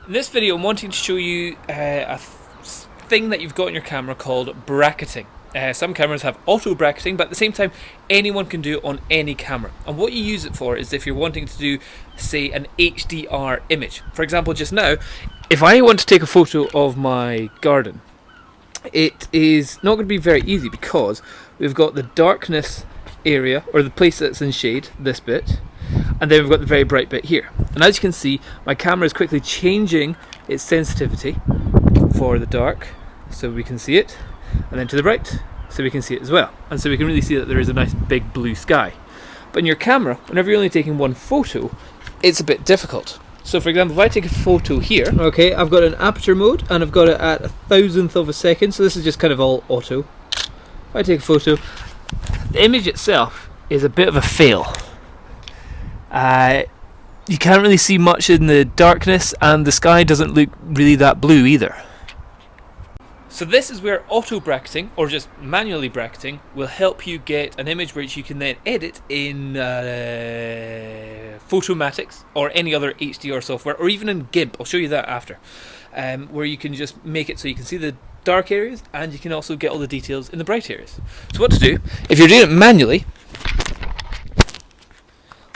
In this video I'm wanting to show you a thing that you've got in your camera called bracketing. Some cameras have auto bracketing, but at the same time anyone can do it on any camera. And what you use it for is if you're wanting to do, say, an HDR image. For example, just now, if I want to take a photo of my garden, it is not going to be very easy because we've got the darkness area, or the place that's in shade, this bit, and then we've got the very bright bit here. And as you can see, my camera is quickly changing its sensitivity for the dark so we can see it, and then to the bright so we can see it as well, and so we can really see that there is a nice big blue sky. But in your camera, whenever you're only taking one photo, it's a bit difficult. So for example, if I take a photo here, okay, I've got an aperture mode and I've got it at 1,000th of a second, so this is just kind of all auto. If I take a photo, the image itself is a bit of a fail. You can't really see much in the darkness, and the sky doesn't look really that blue either. So this is where auto bracketing, or just manually bracketing, will help you get an image which you can then edit in Photomatix or any other HDR software, or even in GIMP. I'll show you that after, where you can just make it so you can see the dark areas and you can also get all the details in the bright areas. So what to do, if you're doing it manually,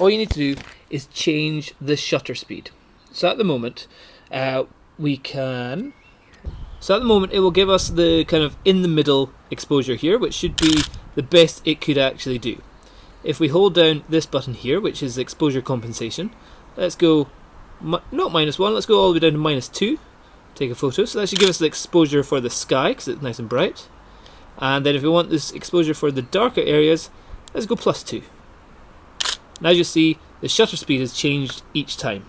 all you need to do is change the shutter speed. So at the moment, it will give us the kind of in the middle exposure here, which should be the best it could actually do. If we hold down this button here, which is exposure compensation, let's go, not -1, let's go all the way down to -2, take a photo. So that should give us the exposure for the sky, because it's nice and bright. And then if we want this exposure for the darker areas, let's go +2. And as you see, the shutter speed has changed each time.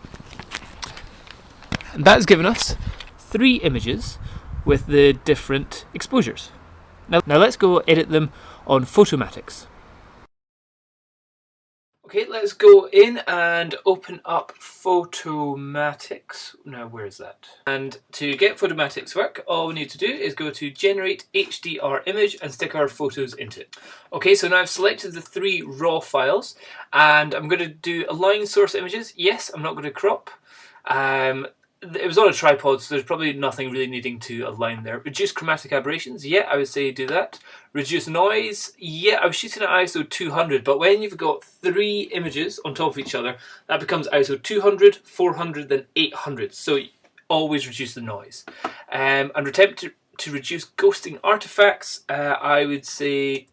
And that has given us 3 images with the different exposures. Now let's go edit them on Photomatix. Okay, let's go in and open up Photomatix. Now where is that? And to get Photomatix work, all we need to do is go to Generate HDR Image and stick our photos into it. Okay, so now I've selected the 3 raw files, and I'm going to do align source images. Yes, I'm not going to crop. It was on a tripod, so there's probably nothing really needing to align there. Reduce chromatic aberrations, yeah, I would say do that. Reduce noise, yeah, I was shooting at ISO 200, but when you've got 3 images on top of each other, that becomes ISO 200, 400, then 800, so always reduce the noise. And attempt to reduce ghosting artifacts, I would say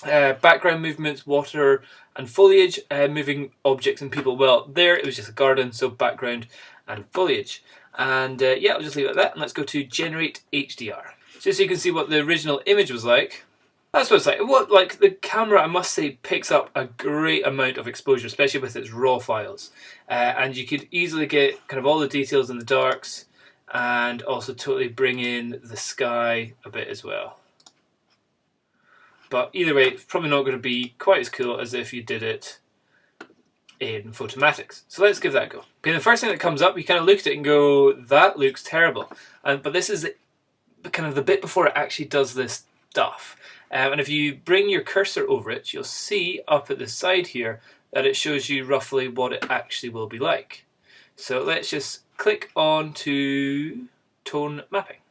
background movements, water and foliage, moving objects and people. Well, there it was just a garden, so background and foliage. And yeah, I'll just leave it at that, and let's go to Generate HDR. Just so you can see what the original image was like. That's what it's like. The camera, I must say, picks up a great amount of exposure, especially with its raw files. And you could easily get kind of all the details in the darks, and also totally bring in the sky a bit as well. But either way, it's probably not going to be quite as cool as if you did it in Photomatix. So let's give that a go. Okay, the first thing that comes up, you kind of look at it and go, that looks terrible. But this is kind of the bit before it actually does this stuff. And if you bring your cursor over it, you'll see up at the side here that it shows you roughly what it actually will be like. So let's just click on to tone mapping.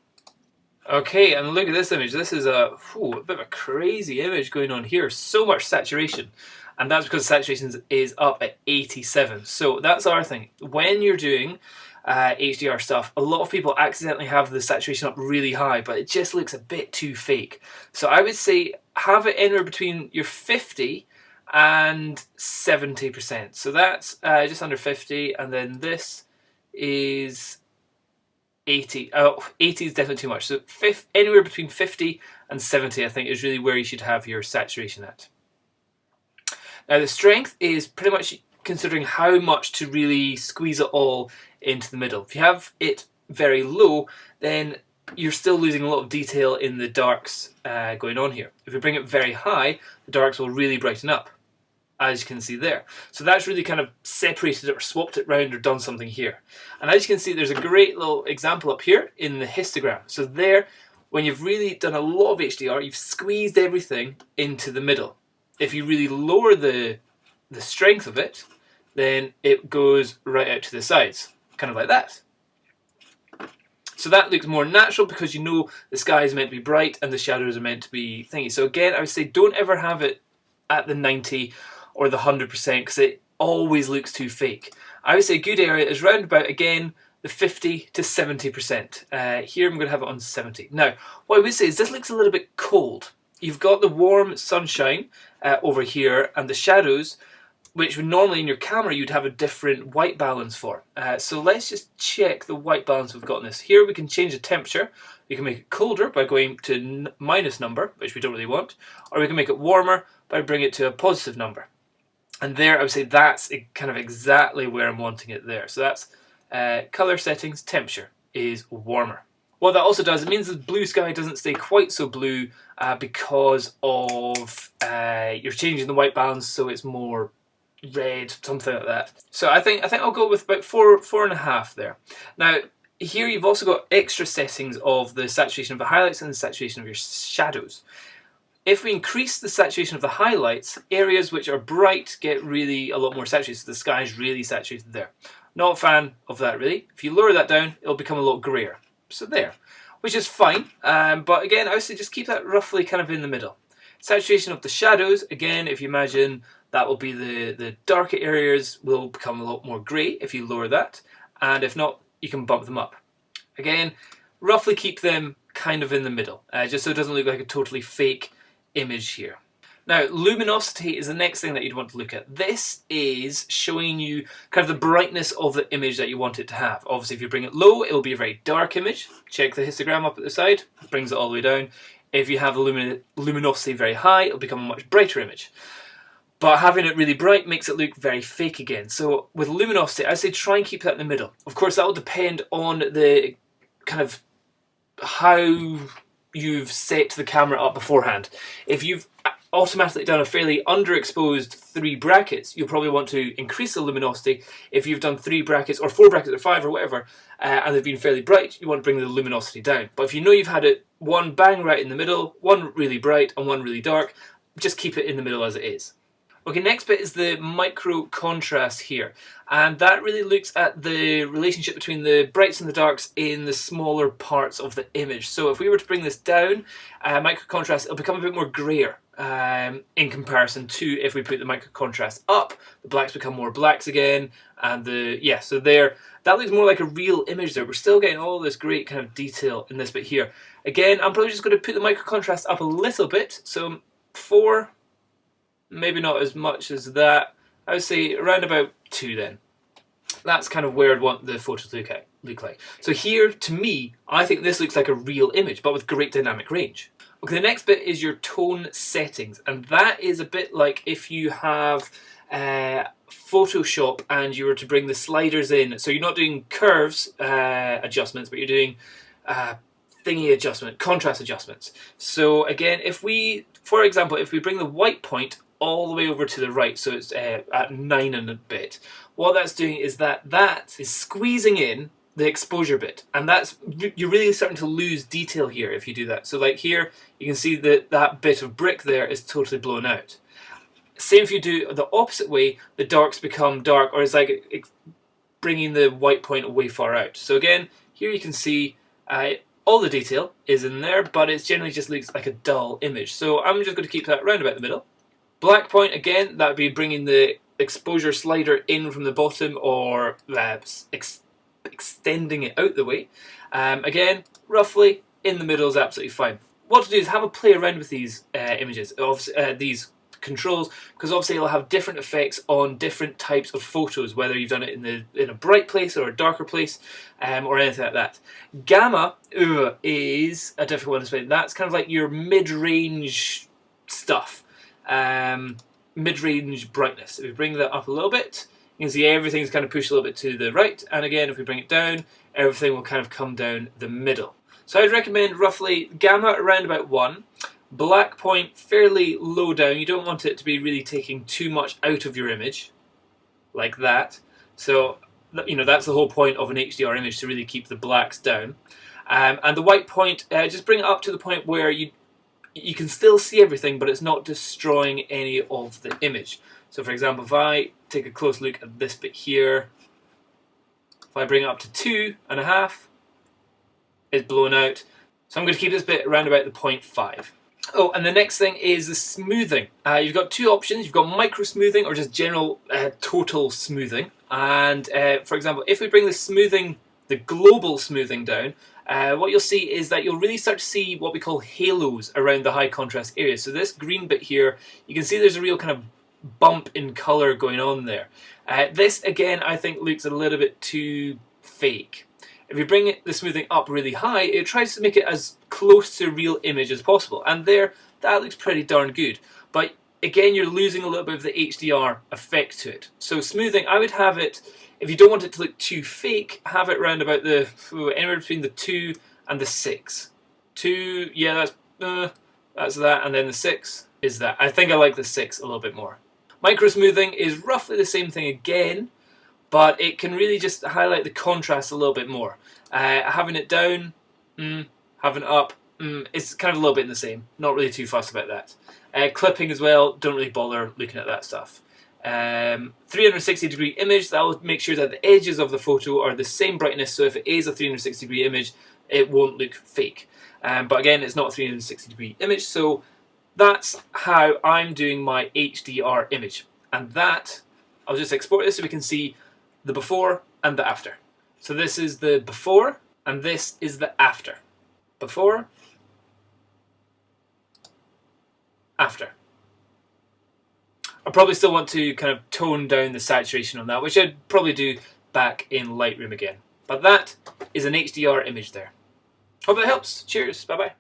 Okay, and look at this image. This is a bit of a crazy image going on here. So much saturation. And that's because saturation is up at 87. So that's our thing. When you're doing HDR stuff, a lot of people accidentally have the saturation up really high, but it just looks a bit too fake. So I would say have it anywhere between your 50 and 70%. So that's just under 50, and then this is 80. Oh, 80 is definitely too much. So anywhere between 50 and 70, I think, is really where you should have your saturation at. Now the strength is pretty much considering how much to really squeeze it all into the middle. If you have it very low, then you're still losing a lot of detail in the darks going on here. If you bring it very high, the darks will really brighten up, as you can see there. So that's really kind of separated it or swapped it round or done something here. And as you can see, there's a great little example up here in the histogram. So there, when you've really done a lot of HDR, you've squeezed everything into the middle. If you really lower the strength of it, then it goes right out to the sides. kind of like that. So that looks more natural because you know the sky is meant to be bright and the shadows are meant to be thingy. So again, I would say don't ever have it at the 90 or the 100% because it always looks too fake. I would say a good area is round about, again, the 50 to 70%. Here I'm going to have it on 70. Now, what I would say is this looks a little bit cold. You've got the warm sunshine over here and the shadows, which would normally in your camera you'd have a different white balance for. So let's just check the white balance we've got in this. Here we can change the temperature. We can make it colder by going to minus number, which we don't really want, or we can make it warmer by bringing it to a positive number. And there I would say that's kind of exactly where I'm wanting it there. So that's color settings, temperature is warmer. What that also does, it means the blue sky doesn't stay quite so blue because of you're changing the white balance so it's more red, something like that. So I think I'll go with about 4.5 there. Now here you've also got extra settings of the saturation of the highlights and the saturation of your shadows. If we increase the saturation of the highlights, areas which are bright get really a lot more saturated, so the sky is really saturated there. Not a fan of that really. If you lower that down, it'll become a lot grayer. So there, which is fine, but again I would say just keep that roughly kind of in the middle. Saturation of the shadows, again if you imagine that will be the darker areas will become a lot more grey if you lower that, and if not you can bump them up. Again, roughly keep them kind of in the middle, just so it doesn't look like a totally fake image here. Now, luminosity is the next thing that you'd want to look at. This is showing you kind of the brightness of the image that you want it to have. Obviously, if you bring it low, it will be a very dark image. Check the histogram up at the side, brings it all the way down. If you have the luminosity very high, it'll become a much brighter image. But having it really bright makes it look very fake again. So with luminosity, I say try and keep that in the middle. Of course, that will depend on the kind of how you've set the camera up beforehand. If you've automatically done a fairly underexposed 3 brackets, you'll probably want to increase the luminosity. If you've done 3 brackets or 4 brackets or 5 or whatever, and they've been fairly bright, you want to bring the luminosity down. But if you know you've had it one bang right in the middle, one really bright and one really dark, just keep it in the middle as it is. Okay, next bit is the micro contrast here, and that really looks at the relationship between the brights and the darks in the smaller parts of the image. So if we were to bring this down, micro contrast, it'll become a bit more grayer in comparison to if we put the micro contrast up, the blacks become more blacks again, and so there, that looks more like a real image there. We're still getting all this great kind of detail in this bit here. Again, I'm probably just going to put the micro contrast up a little bit, so 4, maybe not as much as that. I would say around about 2 then. That's kind of where I'd want the photo to look like. So here, to me, I think this looks like a real image, but with great dynamic range. Okay, the next bit is your tone settings, and that is a bit like if you have Photoshop and you were to bring the sliders in. So you're not doing curves adjustments, but you're doing thingy adjustment, contrast adjustments. So again, if we, for example, if we bring the white point all the way over to the right, so it's at 9 and a bit, what that's doing is that is squeezing in the exposure bit, and that's, you're really starting to lose detail here if you do that. So like here, you can see that that bit of brick there is totally blown out. Same if you do the opposite way, the darks become dark, or it's like bringing the white point way far out. So again, here you can see all the detail is in there, but it generally just looks like a dull image. So I'm just going to keep that round about the middle. Black point, again, that would be bringing the exposure slider in from the bottom, or extending it out the way. Again, roughly in the middle is absolutely fine. What to do is have a play around with these images, these controls, because obviously it'll have different effects on different types of photos, whether you've done it in a bright place or a darker place, or anything like that. Gamma is a difficult one to explain. That's kind of like your mid-range stuff, mid-range brightness. If we bring that up a little bit, you can see everything's kind of pushed a little bit to the right, and again, if we bring it down, everything will kind of come down the middle. So I'd recommend roughly gamma around about 1, black point fairly low down. You don't want it to be really taking too much out of your image, like that. So, you know, that's the whole point of an HDR image, to really keep the blacks down. And the white point, just bring it up to the point where you can still see everything, but it's not destroying any of the image. So for example, if I take a close look at this bit here, If I bring it up to 2.5, it's blown out. So I'm going to keep this bit around about the 0.5. Oh, and the next thing is the smoothing. You've got two options. You've got micro smoothing or just general total smoothing. And for example, if we bring the smoothing, the global smoothing down, what you'll see is that you'll really start to see what we call halos around the high contrast area. So this green bit here, you can see there's a real kind of bump in color going on there. This again, I think looks a little bit too fake. If you bring the smoothing up really high, it tries to make it as close to a real image as possible. And there, that looks pretty darn good. But again, you're losing a little bit of the HDR effect to it. So smoothing, I would have it, if you don't want it to look too fake, have it around about the, anywhere between the 2 and the 6. 2, yeah, that's that, and then the 6 is that. I think I like the 6 a little bit more. Micro smoothing is roughly the same thing again, but it can really just highlight the contrast a little bit more. Having it down, having it up, it's kind of a little bit in the same. Not really too fussed about that. Clipping as well, don't really bother looking at that stuff. 360-degree image, that will make sure that the edges of the photo are the same brightness, so if it is a 360-degree image, it won't look fake. But again, it's not a 360-degree image, so that's how I'm doing my HDR image. And that, I'll just export this so we can see the before and the after. So this is the before and this is the after. Before, after. I probably still want to kind of tone down the saturation on that, which I'd probably do back in Lightroom again. But that is an HDR image there. Hope that helps. Cheers. Bye bye.